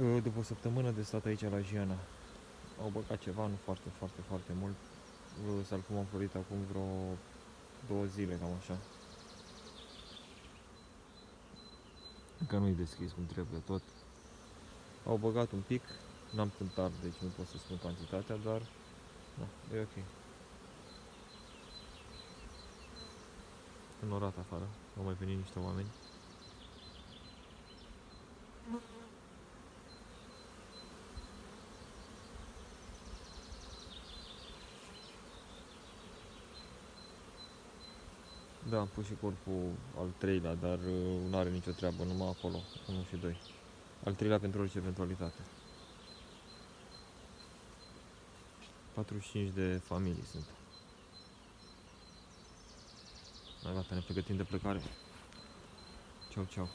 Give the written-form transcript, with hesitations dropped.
După o săptămână de stat aici la Giana, au băgat ceva, nu foarte, foarte, foarte mult. Salcum am florit acum vreo 2 zile, cam așa. Încă nu-i deschis cum trebuie tot. Au băgat un pic, n-am cântat, deci nu pot să spun cantitatea, dar da, e ok. Înorat afară, au mai venit niște oameni. Da, am pus și corpul al treilea, dar nu are nicio treabă, numai acolo, 1 și 2. Al treilea pentru orice eventualitate. 45 de familii sunt. Gata, ne pregătim de plecare. Ceau, ceau.